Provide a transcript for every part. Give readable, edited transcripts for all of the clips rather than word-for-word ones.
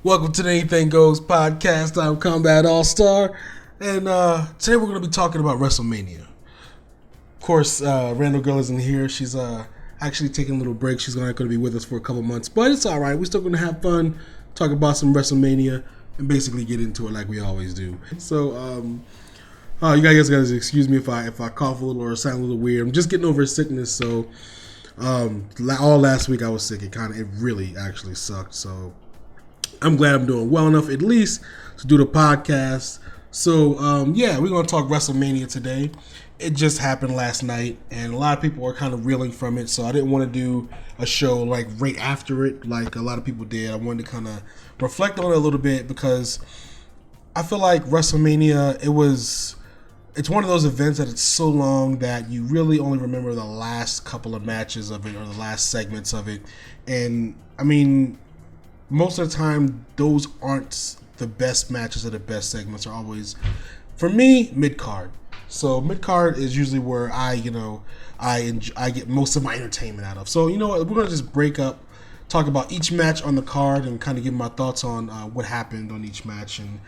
Welcome to the Anything Goes podcast. I'm Kombat AllStar, and today we're going to be talking about Wrestlemania. Of course, Randall Girl isn't here. She's actually taking a little break. She's not going to be with us for a couple months, but it's all right. We're still going to have fun, talk about some Wrestlemania, and basically get into it like we always do. So, you guys excuse me if I cough a little or sound a little weird. I'm just getting over sickness, so all last week I was sick. It really actually sucked. So I'm glad I'm doing well enough at least to do the podcast. So we're gonna talk WrestleMania today. It just happened last night, and a lot of people are kind of reeling from it. So I didn't want to do a show like right after it, like a lot of people did. I wanted to kind of reflect on it a little bit because I feel like WrestleMania, it's one of those events that it's so long that you really only remember the last couple of matches of it or the last segments of it. And I mean, most of the time, those aren't the best matches or the best segments. Are always, for me, mid-card. So mid-card is usually where I get most of my entertainment out of. So you know what, we're gonna just break up, talk about each match on the card, and kind of give my thoughts on what happened on each match, and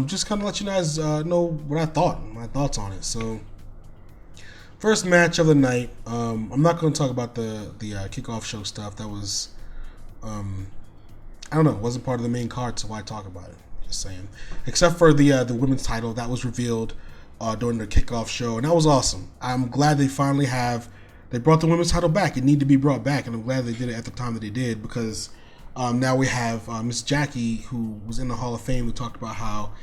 just kind of let you guys know what I thought, my thoughts on it. So first match of the night. I'm not going to talk about the kickoff show stuff. That was I don't know, it wasn't part of the main card, so why talk about it? Just saying. Except for the women's title that was revealed during the kickoff show, and that was awesome. I'm glad they finally brought the women's title back. It needed to be brought back, and I'm glad they did it at the time that they did, because now we have Miss Jackie, who was in the Hall of Fame. We talked about how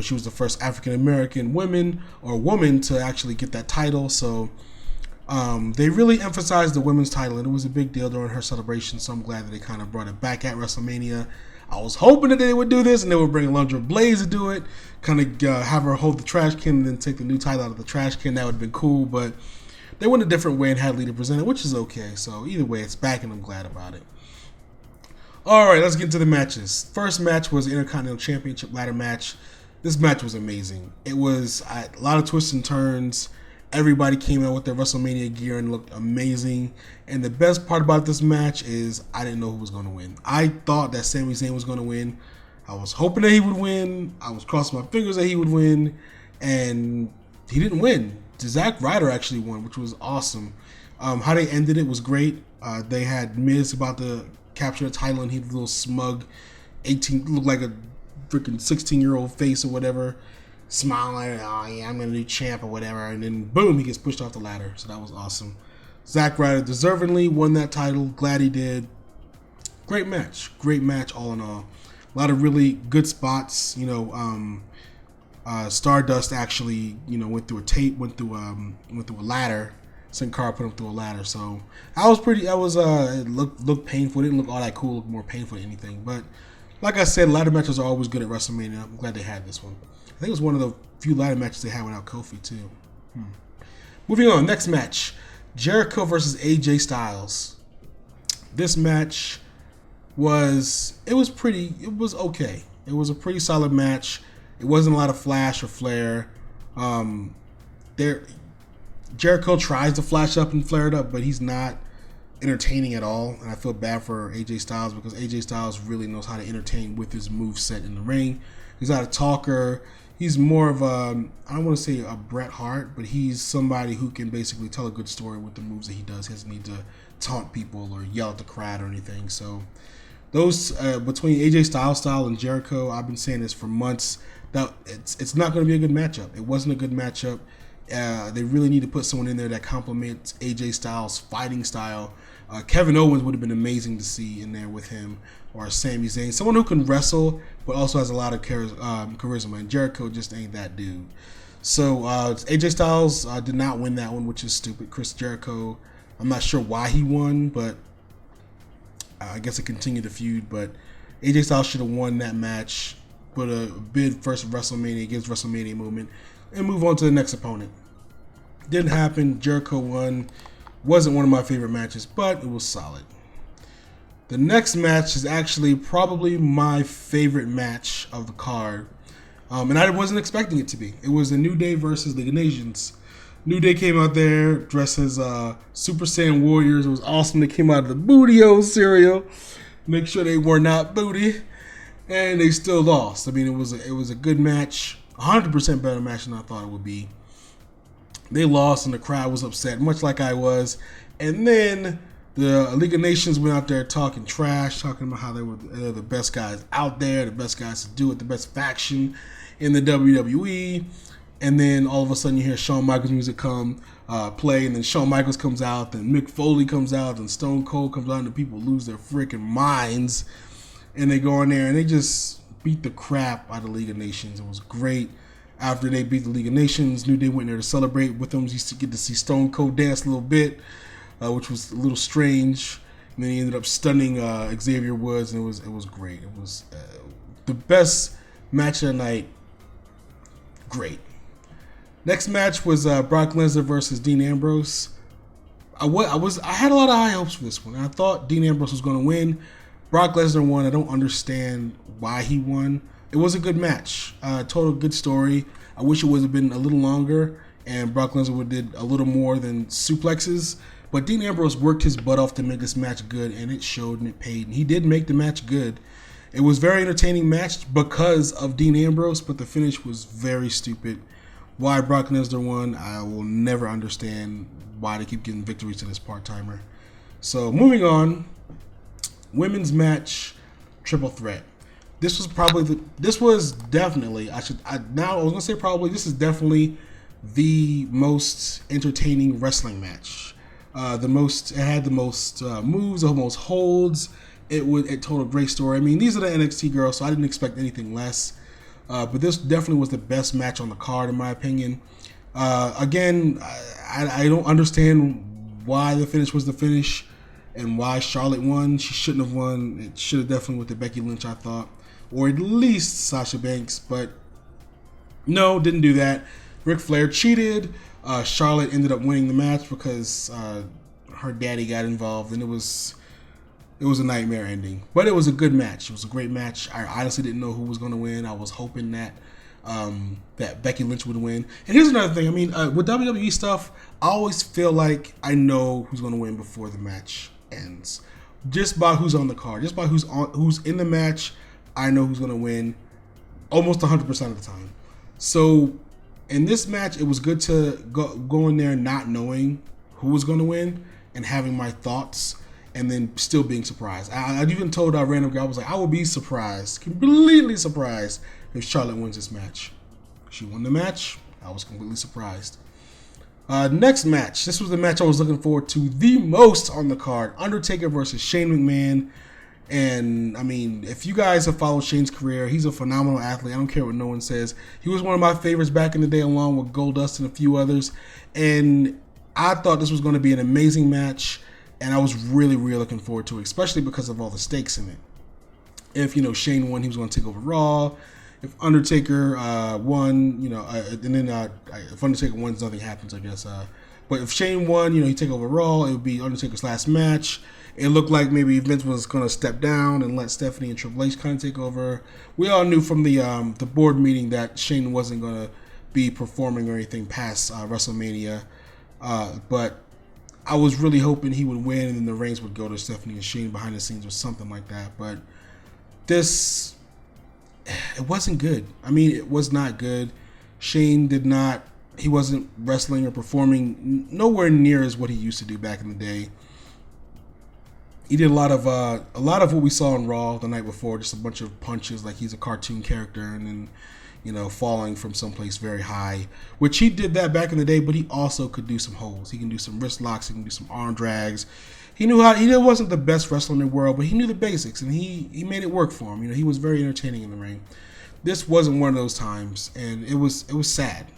she was the first African American woman to actually get that title. So they really emphasized the women's title, and it was a big deal during her celebration, so I'm glad that they kind of brought it back at WrestleMania. I was hoping that they would do this, and they would bring Alundra Blaze to do it, kind of have her hold the trash can and then take the new title out of the trash can. That would have been cool, but they went a different way and had Lita present it, which is okay. So either way, it's back, and I'm glad about it. All right, let's get into the matches. First match was the Intercontinental Championship ladder match. This match was amazing. It was a lot of twists and turns. Everybody came out with their WrestleMania gear and looked amazing. And the best part about this match is I didn't know who was going to win. I thought that Sami Zayn was going to win. I was hoping that he would win. I was crossing my fingers that he would win. And he didn't win. Zack Ryder actually won, which was awesome. How they ended it was great. They had Miz about to capture the title, and he was a little smug. Looked like a freaking 16-year-old face or whatever. Smiling, oh yeah, I'm gonna do champ or whatever, and then boom, he gets pushed off the ladder. So that was awesome. Zack Ryder deservingly won that title. Glad he did. Great match all in all. A lot of really good spots. Stardust actually, went through a ladder. Sin Cara put him through a ladder. So it looked painful. It didn't look all that cool. It looked more painful than anything. But like I said, ladder matches are always good at WrestleMania. I'm glad they had this one. I think it was one of the few ladder matches they had without Kofi, too. Moving on, next match. Jericho versus AJ Styles. This match was okay. It was a pretty solid match. It wasn't a lot of flash or flare. Jericho tries to flash up and flare it up, but he's not entertaining at all. And I feel bad for AJ Styles, because AJ Styles really knows how to entertain with his moveset in the ring. He's not a talker. He's more of I don't want to say a Bret Hart, but he's somebody who can basically tell a good story with the moves that he does. He doesn't need to taunt people or yell at the crowd or anything. So those between AJ Styles style and Jericho, I've been saying this for months, that it's not going to be a good matchup. It wasn't a good matchup. They really need to put someone in there that complements AJ Styles' fighting style. Kevin Owens would have been amazing to see in there with him, or Sami Zayn, someone who can wrestle but also has a lot of charisma, and Jericho just ain't that dude. So AJ Styles did not win that one, which is stupid. Chris Jericho, I'm not sure why he won, but I guess it continued the feud, but AJ Styles should have won that match, put a bid first WrestleMania against WrestleMania movement, and move on to the next opponent. Didn't happen. Jericho won. Wasn't one of my favorite matches, but it was solid. The next match is actually probably my favorite match of the card, and I wasn't expecting it to be. It was the New Day versus League of Nations. New Day came out there dressed as Super Saiyan Warriors. It was awesome. They came out of the Booty-O cereal. Make sure they were not booty. and they still lost. I mean, it was a good match, 100% better match than I thought it would be. They lost, and the crowd was upset, much like I was. And then the League of Nations went out there talking trash, talking about how they were the best guys out there, the best guys to do it, the best faction in the WWE. And then all of a sudden you hear Shawn Michaels music come play, and then Shawn Michaels comes out, then Mick Foley comes out, and Stone Cold comes out, and the people lose their freaking minds. And they go in there and they just beat the crap out of the League of Nations. It was great. After they beat the League of Nations, New Day went there to celebrate with them. You used to get to see Stone Cold dance a little bit, which was a little strange. And then he ended up stunning Xavier Woods, and it was great. It was the best match of the night. Great. Next match was Brock Lesnar versus Dean Ambrose. I had a lot of high hopes for this one. I thought Dean Ambrose was going to win. Brock Lesnar won. I don't understand why he won. It was a good match. Total good story. I wish it would have been a little longer, and Brock Lesnar would have did a little more than suplexes. But Dean Ambrose worked his butt off to make this match good, and it showed and it paid. And he did make the match good. It was a very entertaining match because of Dean Ambrose, but the finish was very stupid. Why Brock Lesnar won, I will never understand why they keep getting victories to this part-timer. So moving on, women's match, triple threat. This was definitely this is definitely the most entertaining wrestling match. It had the most moves, the most holds. It told a great story. I mean, these are the NXT girls, so I didn't expect anything less. But this definitely was the best match on the card, in my opinion. Again, I don't understand why the finish was the finish and why Charlotte won. She shouldn't have won. It should have definitely went to Becky Lynch, I thought. Or at least Sasha Banks. But no, didn't do that. Ric Flair cheated. Charlotte ended up winning the match because her daddy got involved, and it was a nightmare ending. But it was a good match. It was a great match. I honestly didn't know who was going to win. I was hoping that Becky Lynch would win. And here's another thing. I mean, with WWE stuff, I always feel like I know who's going to win before the match ends. Just by who's on the card. Just by who's in the match, I know who's going to win almost 100% of the time. So in this match, it was good to go in there not knowing who was going to win and having my thoughts, and then still being surprised. I even told our random guy, I was like, I will be surprised, completely surprised, if Charlotte wins this match. She won the match. I was completely surprised. Next match. This was the match I was looking forward to the most on the card. Undertaker versus Shane McMahon. And, I mean, if you guys have followed Shane's career, he's a phenomenal athlete. I don't care what no one says. He was one of my favorites back in the day, along with Goldust and a few others. And I thought this was going to be an amazing match. And I was really, really looking forward to it, especially because of all the stakes in it. If, Shane won, he was going to take over Raw. If Undertaker won, and then if Undertaker wins, nothing happens, I guess. But if Shane won, he'd take over Raw. It would be Undertaker's last match. It looked like maybe Vince was going to step down and let Stephanie and Triple H kind of take over. We all knew from the board meeting that Shane wasn't going to be performing or anything past WrestleMania. But I was really hoping he would win and then the reins would go to Stephanie and Shane behind the scenes or something like that. But it wasn't good. I mean, it was not good. Shane he wasn't wrestling or performing nowhere near as what he used to do back in the day. He did a lot of what we saw on Raw the night before, just a bunch of punches like he's a cartoon character, and then falling from someplace very high, which he did that back in the day. But he also could do some holds. He can do some wrist locks. He can do some arm drags. He wasn't the best wrestler in the world, but he knew the basics, and he made it work for him. He was very entertaining in the ring. This wasn't one of those times, and it was sad.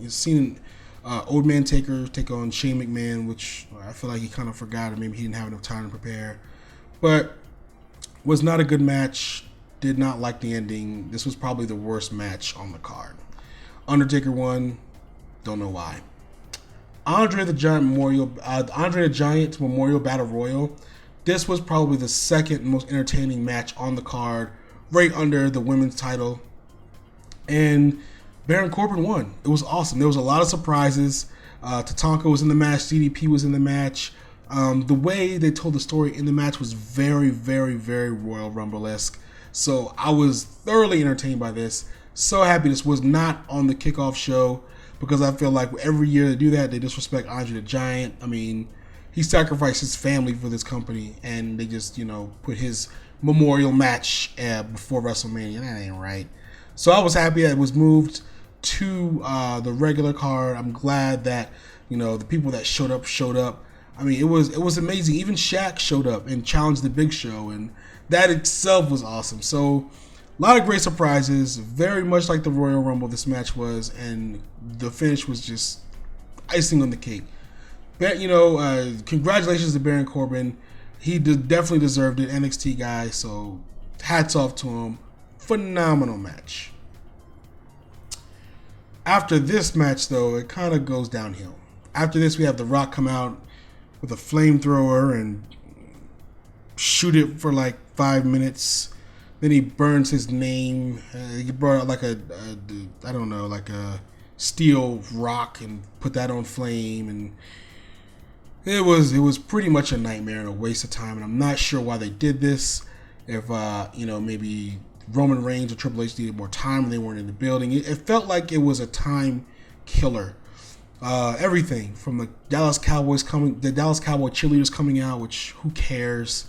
You've seen Old Man Taker take on Shane McMahon, which I feel like he kind of forgot, or maybe he didn't have enough time to prepare. But was not a good match. Did not like the ending. This was probably the worst match on the card. Undertaker won. Don't know why. Andre the Giant Memorial Battle Royal. This was probably the second most entertaining match on the card, right under the women's title. And Baron Corbin won. It was awesome. There was a lot of surprises. Tatanka was in the match. DDP was in the match. The way they told the story in the match was very, very, very Royal Rumble-esque. So I was thoroughly entertained by this. So happy this was not on the kickoff show, because I feel like every year they do that, they disrespect Andre the Giant. I mean, he sacrificed his family for this company, and they just, put his memorial match before WrestleMania. That ain't right. So I was happy that it was moved to the regular card. I'm glad that the people that showed up. I mean, it was amazing. Even Shaq showed up and challenged the Big Show, and that itself was awesome. So a lot of great surprises, very much like the Royal Rumble this match was, and the finish was just icing on the cake. But congratulations to Baron Corbin. He definitely deserved it, NXT guy. So hats off to him. Phenomenal match. After this match, though, it kind of goes downhill. After this, we have The Rock come out with a flamethrower and shoot it for like 5 minutes. Then he burns his name. He brought out like a steel rock and put that on flame, and it was pretty much a nightmare and a waste of time. And I'm not sure why they did this. If maybe Roman Reigns or Triple H needed more time and they weren't in the building. It felt like it was a time killer. Everything from the Dallas Cowboy cheerleaders coming out, which who cares?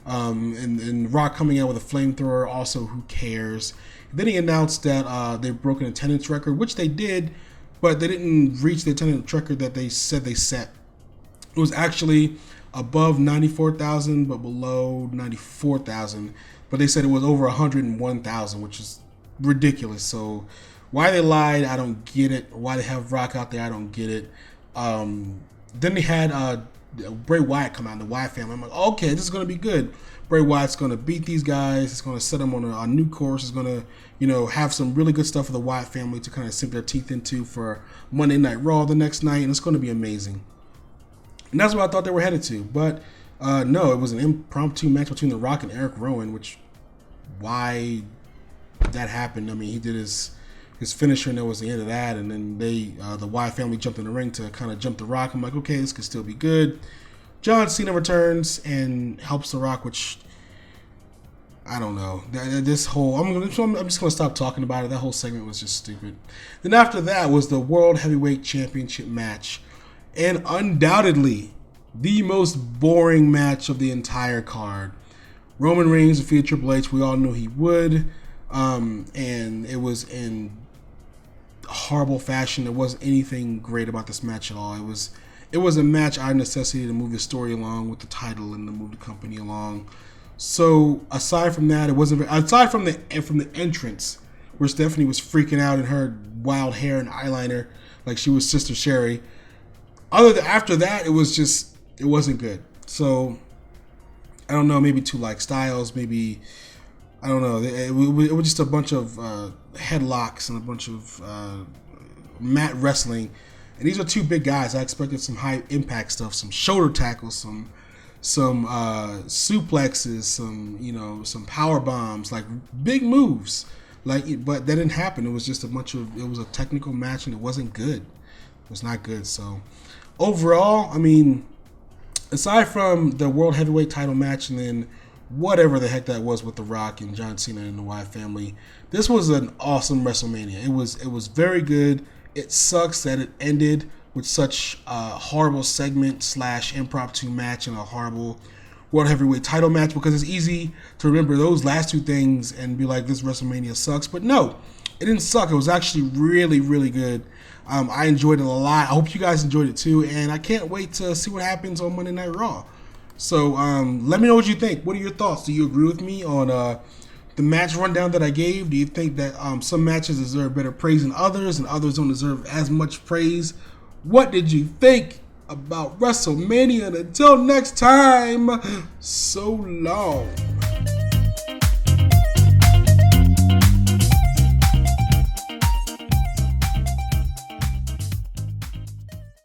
And Rock coming out with a flamethrower, also who cares? Then he announced that they broke an attendance record, which they did, but they didn't reach the attendance record that they said they set. It was actually above 94,000, but below 94,000. But they said it was over 101,000, which is ridiculous. So why they lied, I don't get it. Why they have Rock out there, I don't get it. Then they had Bray Wyatt come out, the Wyatt family. I'm like, okay, this is going to be good. Bray Wyatt's going to beat these guys. It's going to set them on a new course. It's going to, have some really good stuff for the Wyatt family to kind of sink their teeth into for Monday Night Raw the next night, and it's going to be amazing. And that's what I thought they were headed to. But no, it was an impromptu match between The Rock and Eric Rowan, which, why that happened, I mean, he did his finisher, and that was the end of that. And then the Wyatt family jumped in the ring to kind of jump The Rock. I'm like, okay, this could still be good. John Cena returns and helps The Rock, which I don't know. This whole I'm just gonna stop talking about it. That whole segment was just stupid. Then after that was the World Heavyweight Championship match, and undoubtedly the most boring match of the entire card. Roman Reigns defeated Triple H. We all knew he would, and it was in horrible fashion. There wasn't anything great about this match at all. It was a match out of necessity to move the story along with the title and to move the company along. So aside from that, it wasn't. Aside from the entrance, where Stephanie was freaking out in her wild hair and eyeliner like she was Sister Sherry. After that, it wasn't good. So I don't know. Maybe too like Styles. Maybe I don't know. It was just a bunch of headlocks and a bunch of mat wrestling. And these are two big guys. I expected some high impact stuff, some shoulder tackles, some suplexes, some power bombs, like big moves. But that didn't happen. It was just it was a technical match, and it wasn't good. It was not good. So overall, I mean, aside from the World Heavyweight title match and then whatever the heck that was with The Rock and John Cena and the Wyatt family, this was an awesome WrestleMania. It was very good. It sucks that it ended with such a horrible segment / impromptu match and a horrible World Heavyweight title match, because it's easy to remember those last two things and be like, this WrestleMania sucks. But no, it didn't suck. It was actually really, really good. I enjoyed it a lot. I hope you guys enjoyed it too, and I can't wait to see what happens on Monday Night Raw. So let me know what you think. What are your thoughts? Do you agree with me on the match rundown that I gave? Do you think that some matches deserve better praise than others, and others don't deserve as much praise? What did you think about WrestleMania? And until next time, so long.